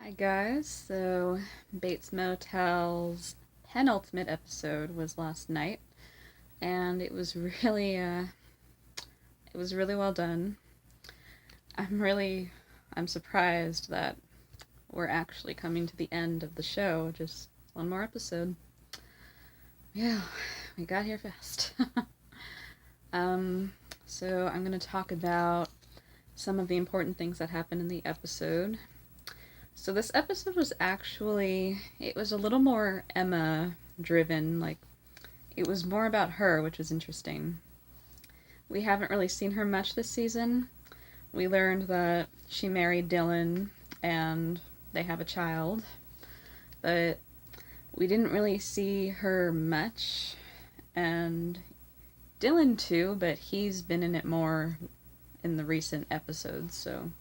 Hi guys, so Bates Motel's penultimate episode was last night, and it was really well done. I'm surprised that we're actually coming to the end of the show. Just one more episode. Yeah, we got here fast. um, so I'm gonna talk about some of the important things that happened in the episode. So this episode it was a little more Emma driven, like it was more about her, which was interesting. We haven't really seen her much this season. We learned that she married Dylan and they have a child, but we didn't really see her much. And Dylan too, but he's been in it more in the recent episodes, so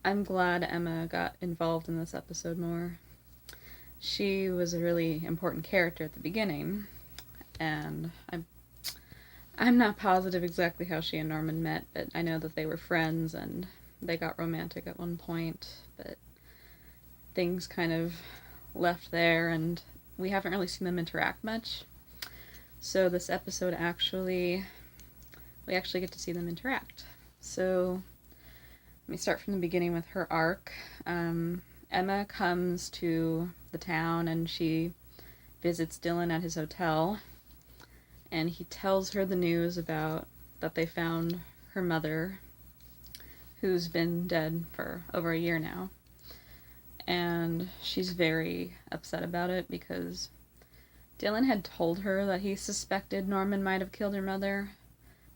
I'm glad Emma got involved in this episode more. She was a really important character at the beginning, and I'm not positive exactly how she and Norman met, but I know that they were friends and they got romantic at one point, but things kind of left there and we haven't really seen them interact much. So this episode we actually get to see them interact. So let me start from the beginning with her arc. Emma comes to the town and she visits Dylan at his hotel, and he tells her the news about that they found her mother, who's been dead for over a year now. And she's very upset about it because Dylan had told her that he suspected Norman might have killed her mother,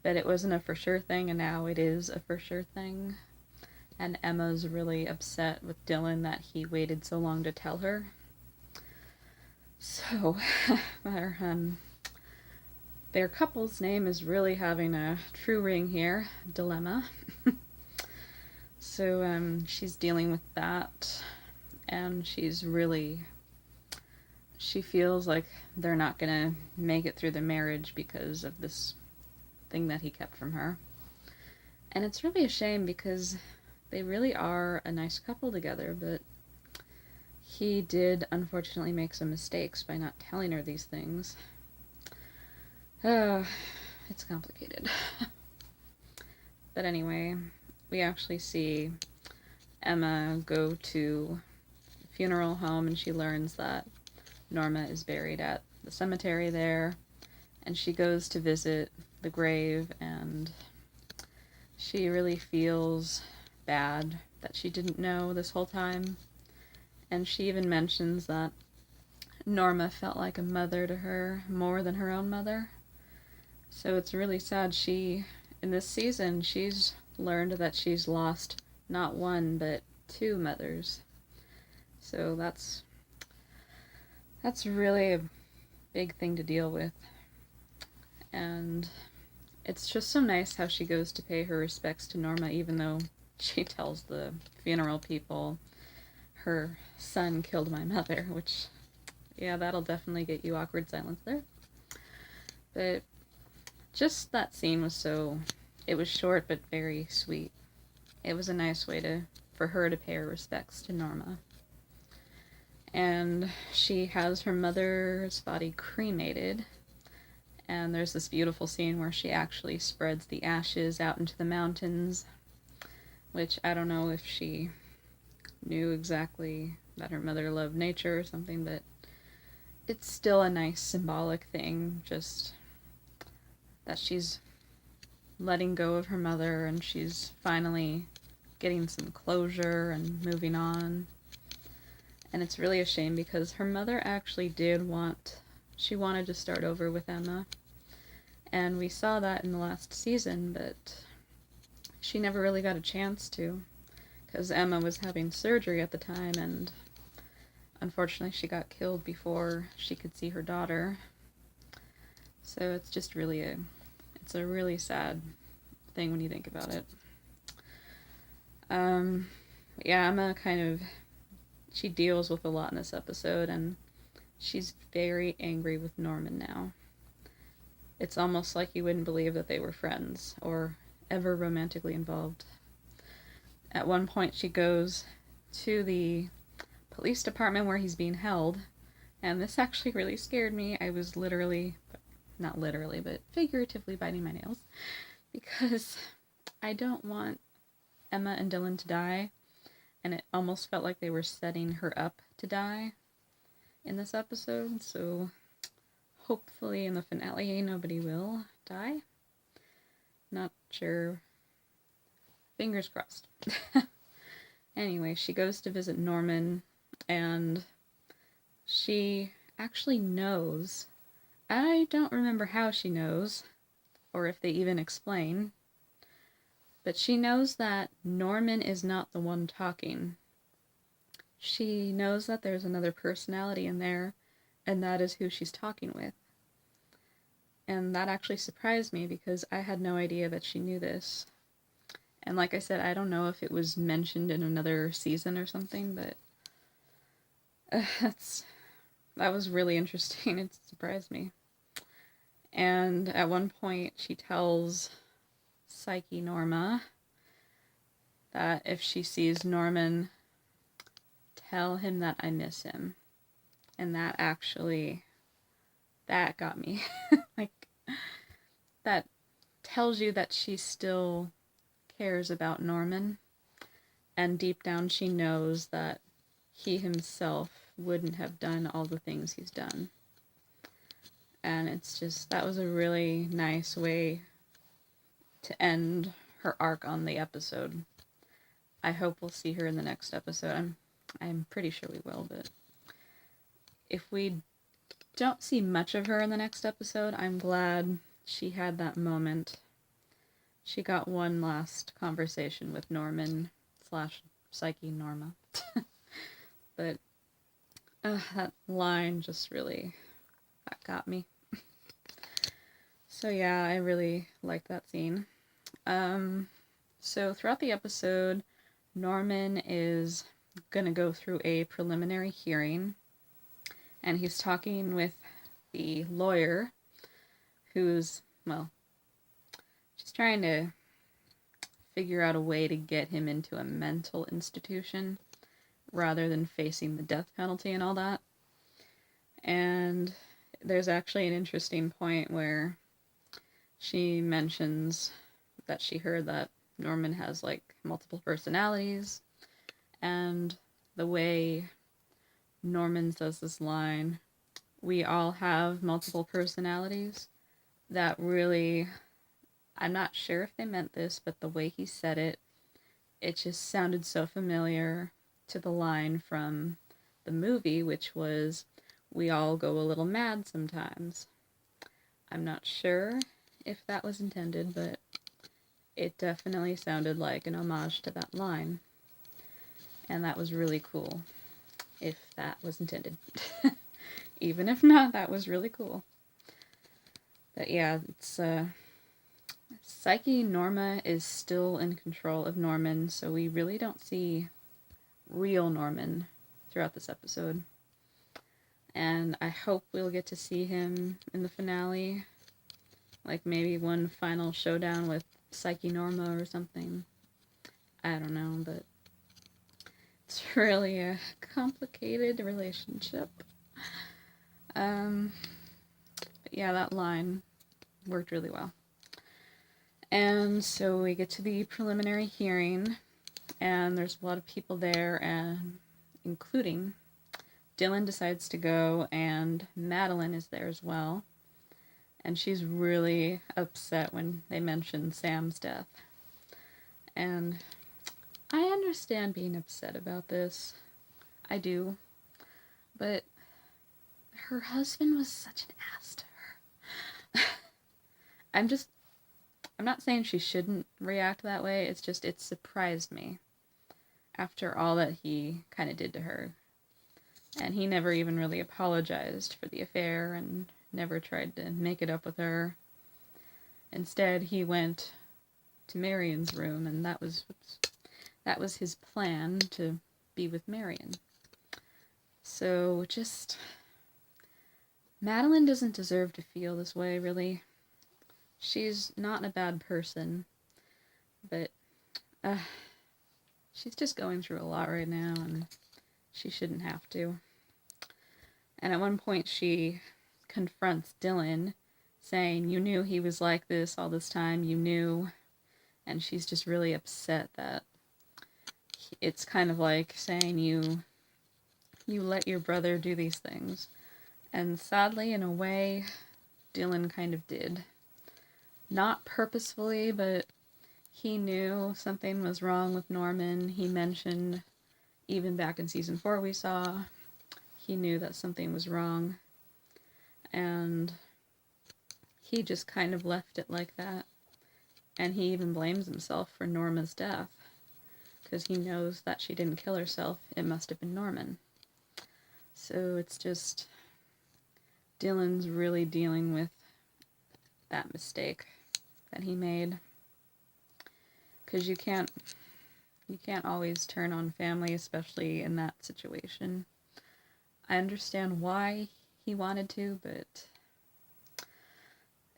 but it wasn't a for sure thing, and now it is a for sure thing. And Emma's really upset with Dylan that he waited so long to tell her. So, their couple's name is really having a true ring here, dilemma. So she's dealing with that, and she feels like they're not gonna make it through the marriage because of this thing that he kept from her. And it's really a shame because they really are a nice couple together, but he did unfortunately make some mistakes by not telling her these things. It's complicated. But anyway, we actually see Emma go to the funeral home and she learns that Norma is buried at the cemetery there, and she goes to visit the grave, and she really feels bad that she didn't know this whole time. And she even mentions that Norma felt like a mother to her more than her own mother. So it's really sad. In this season, she's learned that she's lost not one, but two mothers. So that's really a big thing to deal with. And it's just so nice how she goes to pay her respects to Norma, even though she tells the funeral people her son killed my mother, which, yeah, that'll definitely get you awkward silence there. But just that scene it was short but very sweet. It was a nice way for her to pay her respects to Norma. And she has her mother's body cremated, and there's this beautiful scene where she actually spreads the ashes out into the mountains, which I don't know if she knew exactly that her mother loved nature or something, but it's still a nice symbolic thing, just that she's letting go of her mother and she's finally getting some closure and moving on. And it's really a shame because her mother actually she wanted to start over with Emma, and we saw that in the last season, but she never really got a chance to because Emma was having surgery at the time, and unfortunately she got killed before she could see her daughter. So it's just it's a really sad thing when you think about it. Yeah, Emma she deals with a lot in this episode, and she's very angry with Norman now. It's almost like you wouldn't believe that they were friends or ever romantically involved. At one point she goes to the police department where he's being held. And this actually really scared me. I was literally, not literally, but figuratively biting my nails. Because I don't want Emma and Dylan to die. And it almost felt like they were setting her up to die in this episode. So hopefully in the finale nobody will die. Not sure. Fingers crossed. Anyway, she goes to visit Norman, and she actually knows. I don't remember how she knows, or if they even explain, but she knows that Norman is not the one talking. She knows that there's another personality in there, and that is who she's talking with. And that actually surprised me because I had no idea that she knew this. And like I said, I don't know if it was mentioned in another season or something, but that was really interesting. It surprised me. And at one point, she tells Psyche Norma that if she sees Norman, tell him that I miss him. And that got me. Like, that tells you that she still cares about Norman, and deep down she knows that he himself wouldn't have done all the things he's done. And it's just, that was a really nice way to end her arc on the episode. I hope we'll see her in the next episode. I'm pretty sure we will, but if we don't see much of her in the next episode, I'm glad she had that moment. She got one last conversation with Norman / Psyche Norma. But that line just really, that got me. So yeah, I really liked that scene. So throughout the episode, Norman is gonna go through a preliminary hearing, and he's talking with the lawyer who's, well, she's trying to figure out a way to get him into a mental institution rather than facing the death penalty and all that. And there's actually an interesting point where she mentions that she heard that Norman has, like, multiple personalities, and the way Norman says this line, "We all have multiple personalities," that really, I'm not sure if they meant this, but the way he said it, it just sounded so familiar to the line from the movie, which was, "We all go a little mad sometimes." I'm not sure if that was intended, but it definitely sounded like an homage to that line. And that was really cool, if that was intended. Even if not, that was really cool. But yeah, it's, Psyche Norma is still in control of Norman, so we really don't see real Norman throughout this episode. And I hope we'll get to see him in the finale. Like maybe one final showdown with Psyche Norma or something. I don't know, but it's really a complicated relationship. But yeah, that line worked really well. And so we get to the preliminary hearing, and there's a lot of people there, and including Dylan decides to go, and Madeline is there as well. And she's really upset when they mention Sam's death. And I understand being upset about this. I do. But her husband was such an ass to her. I'm not saying she shouldn't react that way. It's just, it surprised me after all that he kind of did to her. And he never even really apologized for the affair and never tried to make it up with her. Instead, he went to Marion's room, and that was his plan, to be with Marion. So just, Madeline doesn't deserve to feel this way, really. She's not a bad person, but she's just going through a lot right now, and she shouldn't have to. And at one point she confronts Dylan, saying, "You knew he was like this all this time, you knew." And she's just really upset that it's kind of like saying you let your brother do these things. And sadly, in a way, Dylan kind of did. Not purposefully, but he knew something was wrong with Norman. He mentioned, even back in season 4 we saw, he knew that something was wrong. And he just kind of left it like that. And he even blames himself for Norma's death, because he knows that she didn't kill herself. It must have been Norman. So it's just, Dylan's really dealing with that mistake that he made. Because you can't always turn on family, especially in that situation. I understand why he wanted to, but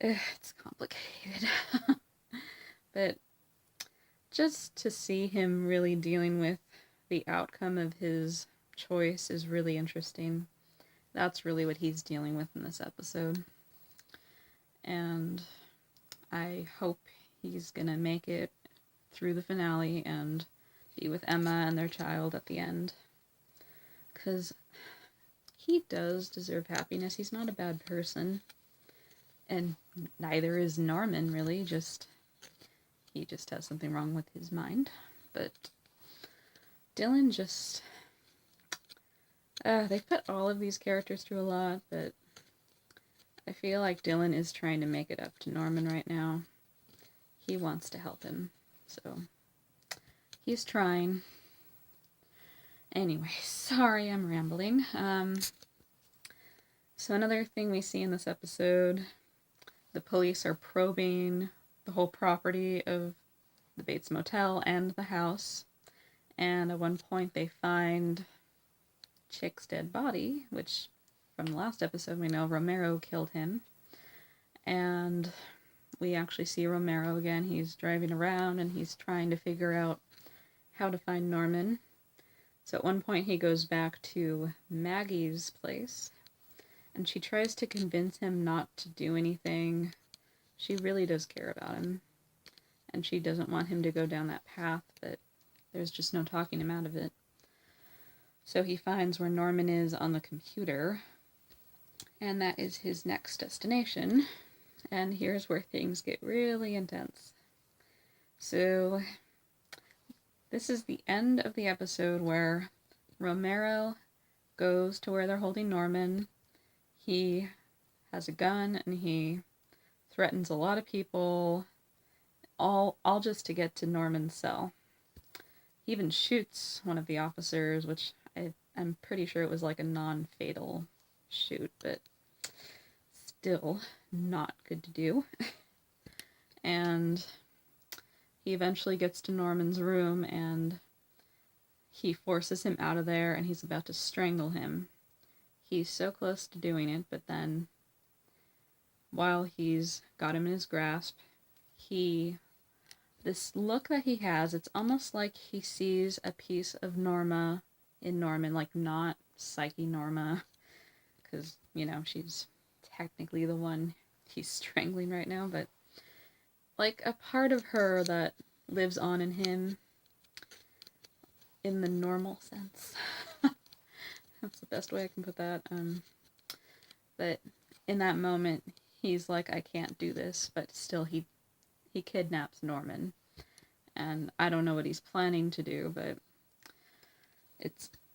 it's complicated. But just to see him really dealing with the outcome of his choice is really interesting. That's really what he's dealing with in this episode. And I hope he's gonna make it through the finale and be with Emma and their child at the end. Because he does deserve happiness. He's not a bad person. And neither is Norman, really. He just has something wrong with his mind. But Dylan just... they put all of these characters through a lot, but I feel like Dylan is trying to make it up to Norman right now. He wants to help him, so he's trying. Anyway, sorry I'm rambling. So another thing we see in this episode, the police are probing the whole property of the Bates Motel and the house, and at one point they find Chick's dead body, which from the last episode we know Romero killed him. And we actually see Romero again. He's driving around and he's trying to figure out how to find Norman. So at one point he goes back to Maggie's place and she tries to convince him not to do anything. She really does care about him and she doesn't want him to go down that path, but there's just no talking him out of it. So he finds where Norman is on the computer, and that is his next destination. And here's where things get really intense. So this is the end of the episode where Romero goes to where they're holding Norman. He has a gun and he threatens a lot of people, all just to get to Norman's cell. He even shoots one of the officers, which I'm pretty sure it was like a non-fatal shoot, but still not good to do. And he eventually gets to Norman's room and he forces him out of there and he's about to strangle him. He's so close to doing it, but then while he's got him in his grasp, this look that he has, it's almost like he sees a piece of Norma in Norman, like not Psyche Norma, because, you know, she's technically the one he's strangling right now, but like a part of her that lives on in him in the normal sense. That's the best way I can put that. But in that moment, he's like, I can't do this, but still he kidnaps Norman. And I don't know what he's planning to do, but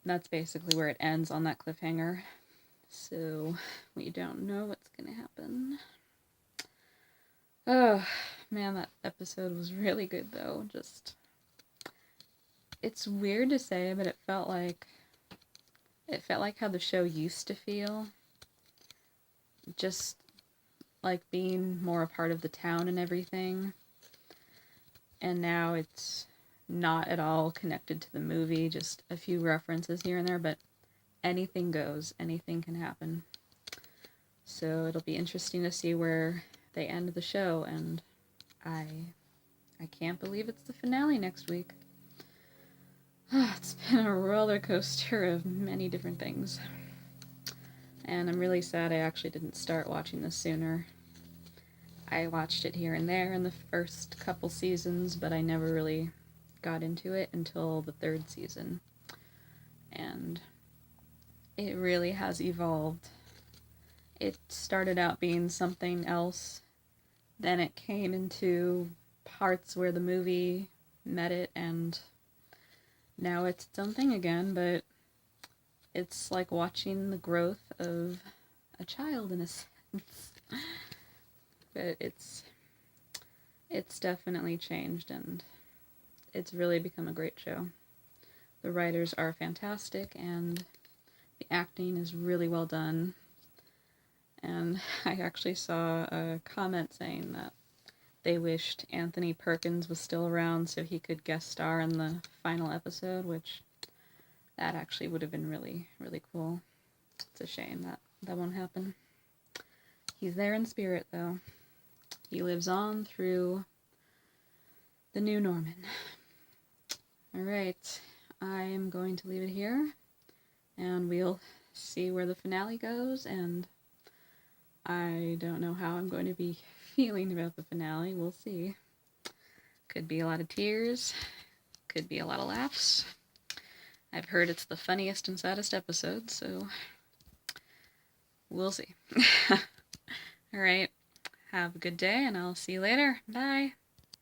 that's basically where it ends on that cliffhanger. So we don't know what's gonna happen. Oh man, that episode was really good though. Just, it's weird to say, but it felt like how the show used to feel. Just like being more a part of the town and everything. And now it's not at all connected to the movie, just a few references here and there, but anything goes, anything can happen. So it'll be interesting to see where they end the show, and I can't believe it's the finale next week. It's been a roller coaster of many different things. And I'm really sad I actually didn't start watching this sooner. I watched it here and there in the first couple seasons, but I never really got into it until the third season. And it really has evolved. It started out being something else, then it came into parts where the movie met it, and now it's its own thing again, but it's like watching the growth of a child in a sense. But it's definitely changed, and it's really become a great show. The writers are fantastic, and the acting is really well done. And I actually saw a comment saying that they wished Anthony Perkins was still around so he could guest star in the final episode, which that actually would have been really, really cool. It's a shame that that won't happen. He's there in spirit, though. He lives on through the new Norman. Alright, I am going to leave it here, and we'll see where the finale goes, and I don't know how I'm going to be feeling about the finale. We'll see. Could be a lot of tears, could be a lot of laughs. I've heard it's the funniest and saddest episode, so we'll see. Alright, have a good day, and I'll see you later. Bye!